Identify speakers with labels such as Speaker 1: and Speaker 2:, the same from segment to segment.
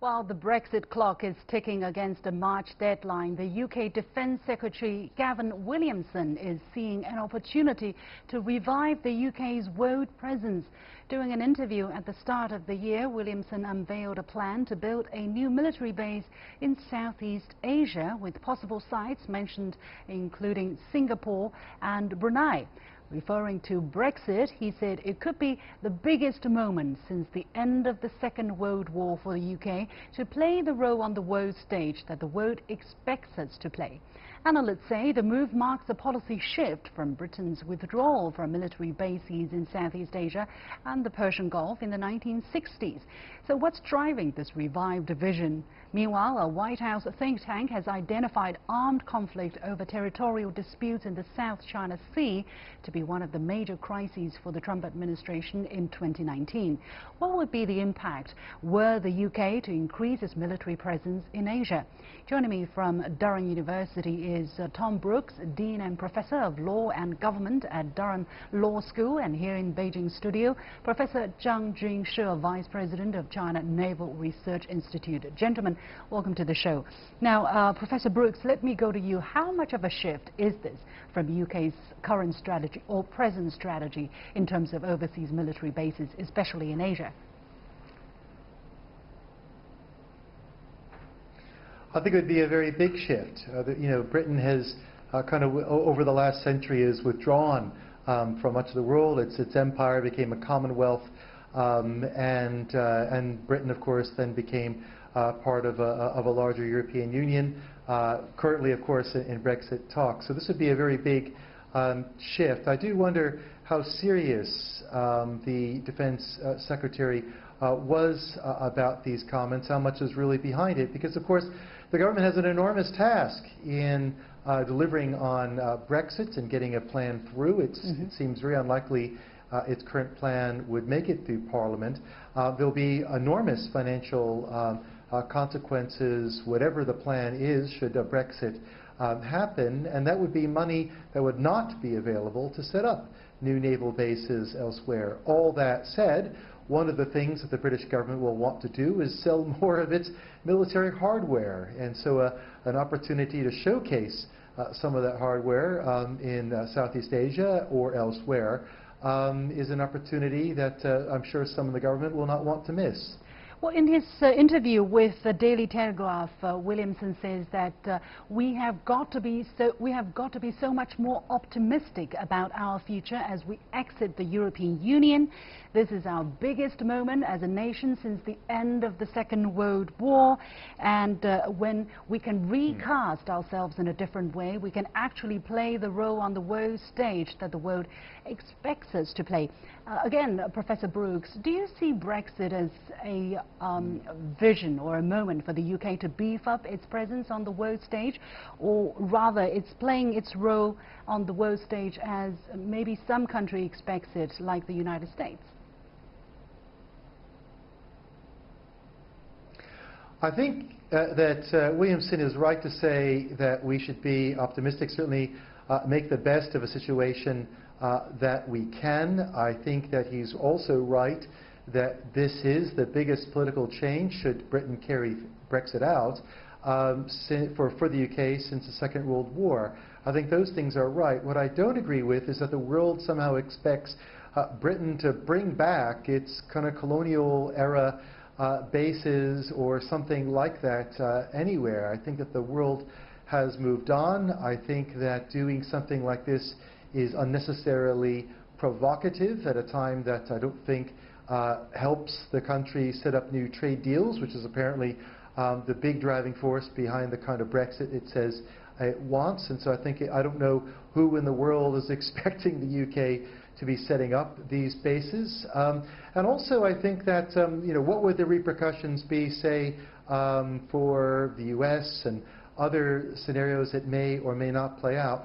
Speaker 1: While the Brexit clock is ticking against a March deadline, the UK Defense Secretary Gavin Williamson is seeing an opportunity to revive the UK's world presence. During an interview at the start of the year, Williamson unveiled a plan to build a new military base in Southeast Asia, with possible sites mentioned including Singapore and Brunei. Referring to Brexit, he said it could be the biggest moment since the end of the Second World War for the UK to play the role on the world stage that the world expects us to play. Analysts say the move marks a policy shift from Britain's withdrawal from military bases in Southeast Asia and the Persian Gulf in the 1960s. So what's driving this revived vision? Meanwhile, a White House think tank has identified armed conflict over territorial disputes in the South China Sea to be one of the major crises for the Trump administration in 2019. What would be the impact were the UK to increase its military presence in Asia? Joining me from Durham University is Thom Brooks, Dean and Professor of Law and Government at Durham Law School, and here in Beijing studio, Professor Zhang Junshe, Vice President of China Naval Research Institute. Gentlemen, welcome to the show. Now, Professor Brooks, let me go to you. How much of a shift is this from UK's current strategy or present strategy in terms of overseas military bases, especially in Asia?
Speaker 2: I think it would be a very big shift. Britain has over the last century has withdrawn from much of the world. Its empire became a commonwealth, and Britain, of course, then became part of a larger European Union. Currently, of course, in Brexit talks. So this would be a very big shift. I do wonder how serious the Defense Secretary was about these comments, how much is really behind it, because of course the government has an enormous task in delivering on Brexit and getting a plan through. It seems very unlikely its current plan would make it through Parliament. There'll be enormous financial consequences, whatever the plan is, should a Brexit happen, and that would be money that would not be available to set up new naval bases elsewhere. All that said, one of the things that the British government will want to do is sell more of its military hardware, and so an opportunity to showcase some of that hardware in Southeast Asia or elsewhere is an opportunity that I'm sure some of the government will not want to miss.
Speaker 1: Well, in his interview with the Daily Telegraph, Williamson says that we have got to be so much more optimistic about our future as we exit the European Union. This is our biggest moment as a nation since the end of the Second World War, and when we can recast ourselves in a different way, we can actually play the role on the world stage that the world expects us to play. Again, Professor Brooks, do you see Brexit as a vision or a moment for the UK to beef up its presence on the world stage, or rather it's playing its role on the world stage as maybe some country expects it, like the United States?
Speaker 2: I think that Williamson is right to say that we should be optimistic, certainly make the best of a situation that we can. I think that he's also right that this is the biggest political change, should Britain carry Brexit out, for the UK since the Second World War. I think those things are right. What I don't agree with is that the world somehow expects Britain to bring back its kind of colonial era bases or something like that anywhere. I think that the world has moved on. I think that doing something like this is unnecessarily provocative at a time that I don't think helps the country set up new trade deals, which is apparently the big driving force behind the kind of Brexit it says it wants. And so I don't know who in the world is expecting the UK to be setting up these bases. And also I think that, what would the repercussions be, say, for the US and other scenarios that may or may not play out.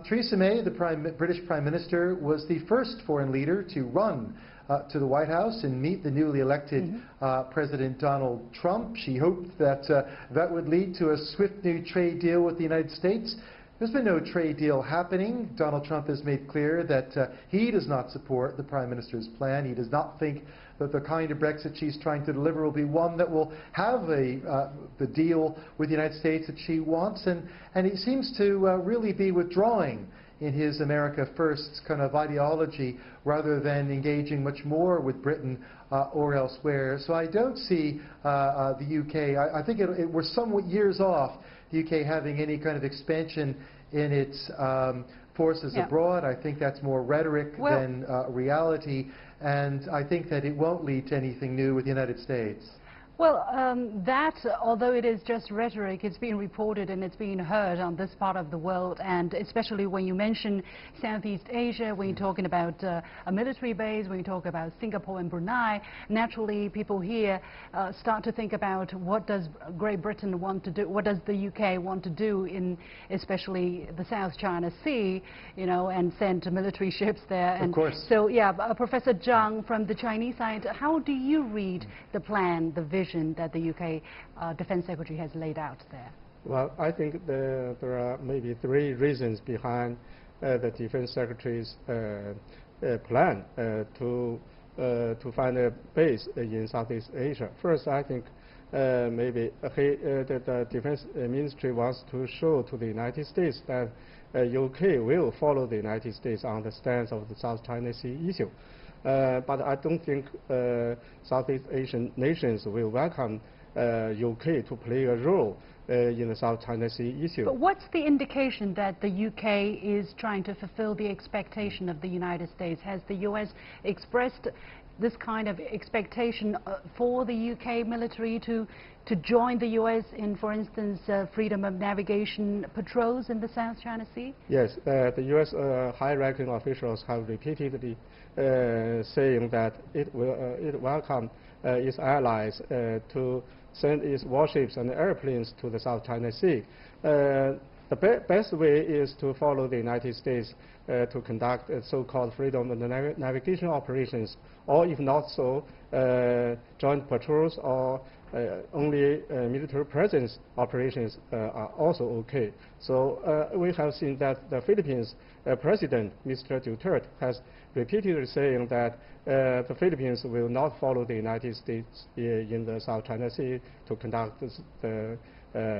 Speaker 2: Theresa May, the British Prime Minister, was the first foreign leader to run to the White House and meet the newly elected President Donald Trump. She hoped that that would lead to a swift new trade deal with the United States. There's been no trade deal happening. Donald Trump has made clear that he does not support the Prime Minister's plan. He does not think that the kind of Brexit she's trying to deliver will be one that will have the deal with the United States that she wants, and he seems to really be withdrawing in his America First kind of ideology rather than engaging much more with Britain or elsewhere. So I don't see the UK, I think we're somewhat years off the UK having any kind of expansion in its forces abroad. I think that's more rhetoric than reality, and I think that it won't lead to anything new with the United States.
Speaker 1: Well, that, although it is just rhetoric, it's being reported and it's being heard on this part of the world, and especially when you mention Southeast Asia, when you're talking about a military base, when you talk about Singapore and Brunei, naturally people here start to think about what does Great Britain want to do, what does the UK want to do in especially the South China Sea, you know, and send military ships there. And
Speaker 2: of course.
Speaker 1: So, yeah, Professor Zhang, from the Chinese side, how do you read the plan, the vision that the UK Defense Secretary has laid out there?
Speaker 3: Well, I think there are maybe three reasons behind the Defense Secretary's plan to find a base in Southeast Asia. First, I think maybe the Defense Ministry wants to show to the United States that UK will follow the United States on the stance of the South China Sea issue. But I don't think Southeast Asian nations will welcome UK to play a role in the South China Sea issue.
Speaker 1: But what's the indication that the UK is trying to fulfill the expectation of the United States? Has the US expressed this kind of expectation for the UK military to join the US in, for instance, freedom of navigation patrols in the South China Sea?
Speaker 3: Yes, the US high-ranking officials have repeatedly saying that it welcome its allies to send its warships and airplanes to the South China Sea. The best way is to follow the United States to conduct so-called freedom of navigation operations, or if not so, joint patrols or only military presence operations are also okay. So we have seen that the Philippines President, Mr. Duterte, has repeatedly saying that the Philippines will not follow the United States in the South China Sea to conduct the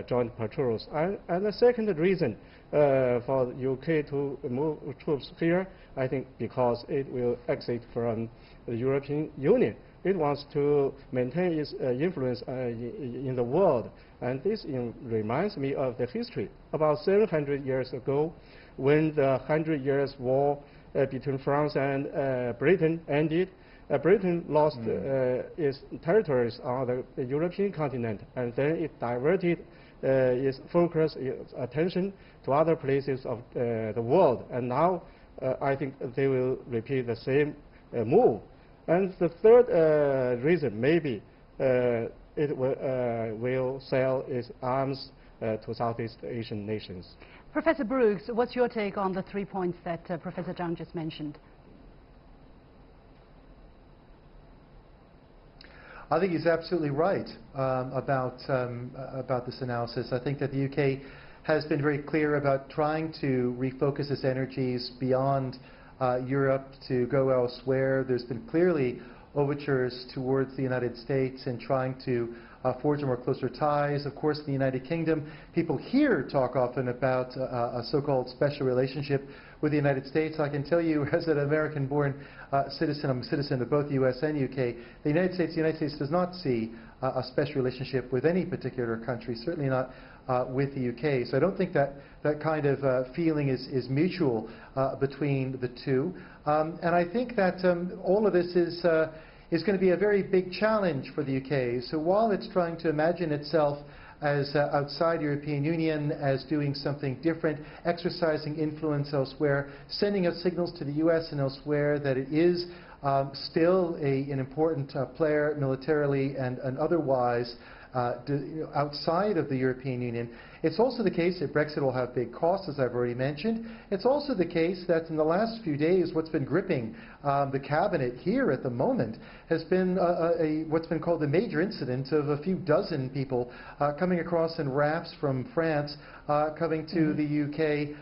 Speaker 3: joint patrols. And the second reason for the UK to move troops here, I think because it will exit from the European Union. It wants to maintain its influence in the world. And this reminds me of the history. About 700 years ago, when the 100 Years' War between France and Britain ended, Britain lost its territories on the European continent, and then it diverted its focus, its attention to other places of the world. And now I think they will repeat the same move. And the third reason, maybe it will sell its arms to Southeast Asian nations.
Speaker 1: Professor Brooks, what's your take on the 3 points that Professor Zhang just mentioned?
Speaker 2: I think he's absolutely right about this analysis. I think that the UK has been very clear about trying to refocus its energies beyond Europe to go elsewhere. There's been clearly overtures towards the United States in trying to forge more closer ties. Of course, in the United Kingdom, people here talk often about a so-called special relationship with the United States. I can tell you, as an American-born citizen, I'm a citizen of both the US and UK, the United States does not see a special relationship with any particular country, certainly not with the UK. So I don't think that kind of feeling is mutual between the two. And I think that all of this is going to be a very big challenge for the UK. So while it's trying to imagine itself as outside the European Union, as doing something different, exercising influence elsewhere, sending out signals to the US and elsewhere that it is still an important player militarily and otherwise, outside of the European Union. It's also the case that Brexit will have big costs, as I've already mentioned. It's also the case that in the last few days, what's been gripping the cabinet here at the moment has been what's been called a major incident of a few dozen people coming across in rafts from France, coming to the UK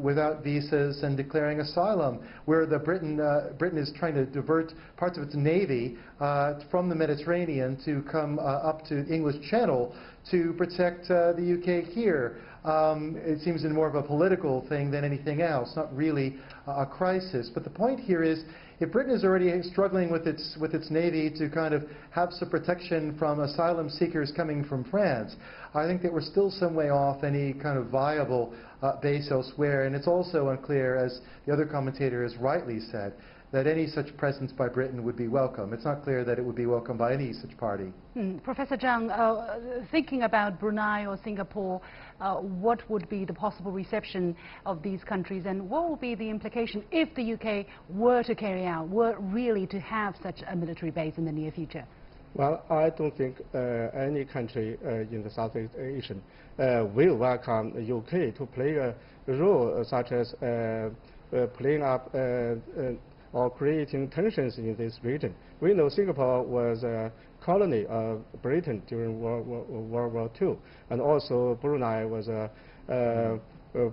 Speaker 2: without visas and declaring asylum, where Britain is trying to divert parts of its navy from the Mediterranean to come up to the English Channel to protect the UK here. It seems in more of a political thing than anything else, not really a crisis. But the point here is, if Britain is already struggling with its navy to kind of have some protection from asylum seekers coming from France, I think that we're still some way off any kind of viable base elsewhere. And it's also unclear, as the other commentator has rightly said, that any such presence by Britain would be welcome. It's not clear that it would be welcome by any such party.
Speaker 1: Professor Zhang, thinking about Brunei or Singapore, what would be the possible reception of these countries, and what would be the implication if the UK were really to have such a military base in the near future?
Speaker 3: Well, I don't think any country in the Southeast Asia will welcome the UK to play a role such as playing up or creating tensions in this region. We know Singapore was a colony of Britain during World War II, and also Brunei was a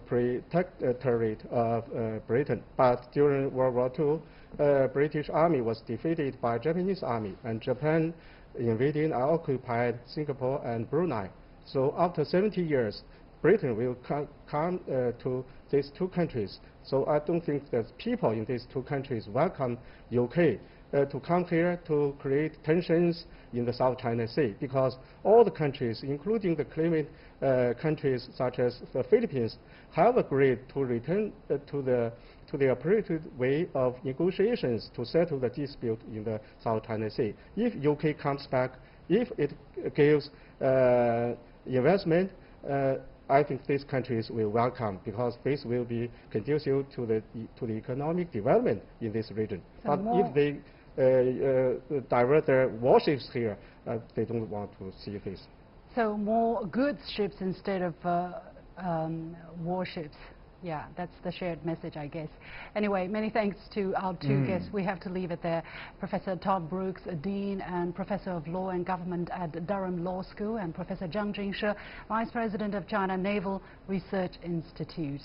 Speaker 3: protectorate of Britain. But during World War II, British army was defeated by Japanese army, and Japan invaded and occupied Singapore and Brunei. So after 70 years, Britain will come to these two countries. So I don't think that people in these two countries welcome UK to come here to create tensions in the South China Sea, because all the countries, including the claimant countries such as the Philippines, have agreed to return to the appropriate way of negotiations to settle the dispute in the South China Sea. If UK comes back, if it gives investment, I think these countries will welcome, because this will be conducive to the economic development in this region. But if they divert their warships here, they don't want to see this.
Speaker 1: So more goods ships instead of warships. Yeah, that's the shared message, I guess. Anyway, many thanks to our two guests. We have to leave it there. Professor Thom Brooks, Dean and Professor of Law and Government at Durham Law School, and Professor Junshe, Vice President of China Naval Research Institute.